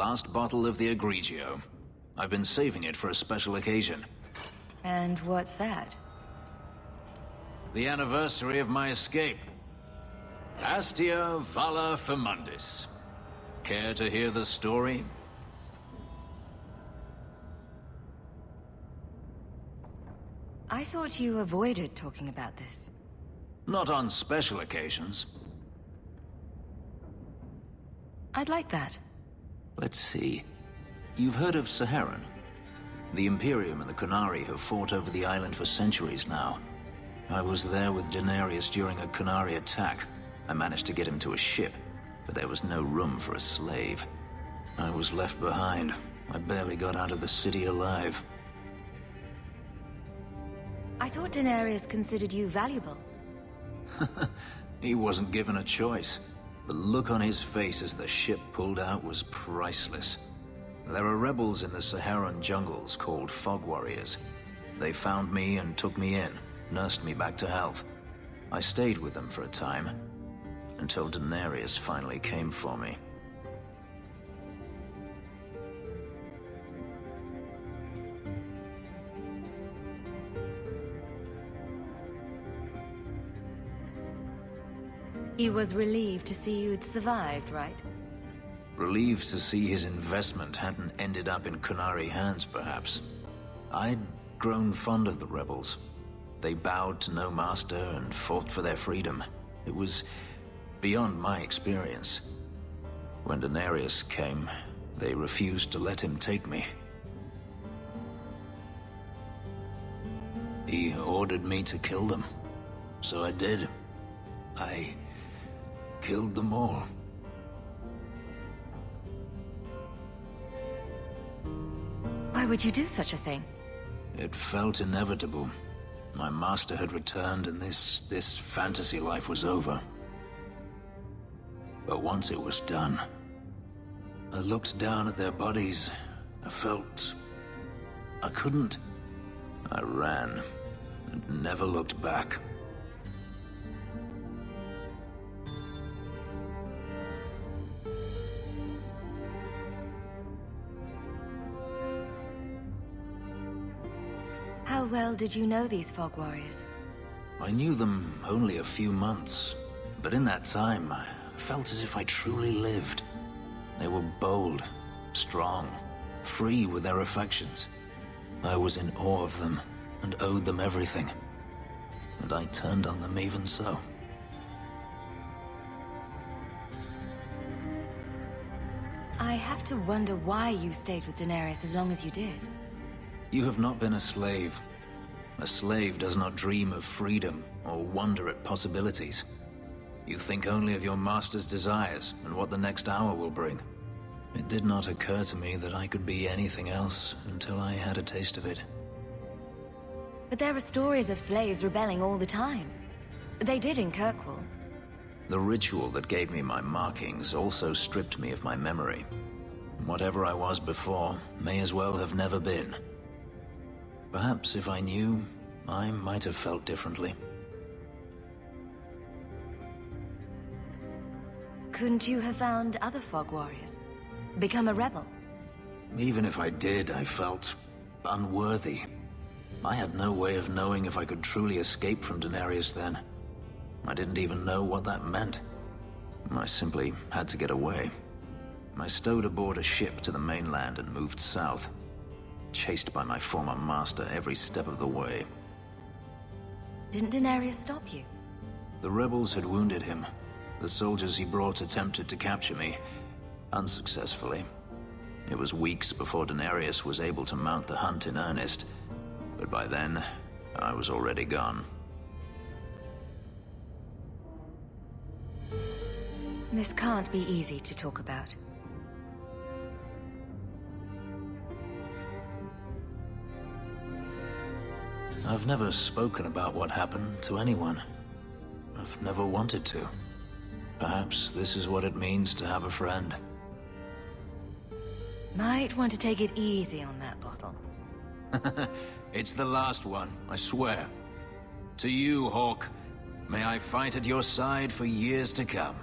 last bottle of the Agreggio. I've been saving it for a special occasion. And what's that? The anniversary of my escape. Astia Vala Firmundis. Care to hear the story? I thought you avoided talking about this. Not on special occasions. I'd like that. Let's see. You've heard of Saharan? The Imperium and the Qunari have fought over the island for centuries now. I was there with Denarius during a Qunari attack. I managed to get him to a ship, but there was no room for a slave. I was left behind. I barely got out of the city alive. I thought Denarius considered you valuable. He wasn't given a choice. The look on his face as the ship pulled out was priceless. There are rebels in the Saharan jungles called Fog Warriors. They found me and took me in, nursed me back to health. I stayed with them for a time, until Denarius finally came for me. He was relieved to see you'd survived, right? Relieved to see his investment hadn't ended up in Qunari hands, perhaps. I'd grown fond of the rebels. They bowed to no master and fought for their freedom. It was beyond my experience. When Denarius came, they refused to let him take me. He ordered me to kill them, so I did. I killed them all. Why would you do such a thing? It felt inevitable. My master had returned and this fantasy life was over. But once it was done, I looked down at their bodies. I felt I couldn't. I ran and never looked back. How well did you know these Fog Warriors? I knew them only a few months, but in that time, I felt as if I truly lived. They were bold, strong, free with their affections. I was in awe of them and owed them everything. And I turned on them even so. I have to wonder why you stayed with Denarius as long as you did. You have not been a slave. A slave does not dream of freedom or wonder at possibilities. You think only of your master's desires and what the next hour will bring. It did not occur to me that I could be anything else until I had a taste of it. But there are stories of slaves rebelling all the time. They did in Kirkwall. The ritual that gave me my markings also stripped me of my memory. Whatever I was before may as well have never been. Perhaps if I knew, I might have felt differently. Couldn't you have found other Fog Warriors? Become a rebel? Even if I did, I felt unworthy. I had no way of knowing if I could truly escape from Denarius then. I didn't even know what that meant. I simply had to get away. I stowed aboard a ship to the mainland and moved south, chased by my former master every step of the way. Didn't Denarius stop you? The rebels had wounded him. The soldiers he brought attempted to capture me, unsuccessfully. It was weeks before Denarius was able to mount the hunt in earnest, but by then, I was already gone. This can't be easy to talk about. I've never spoken about what happened to anyone. I've never wanted to. Perhaps this is what it means to have a friend. Might want to take it easy on that bottle. It's the last one, I swear. To you, Hawk, may I fight at your side for years to come.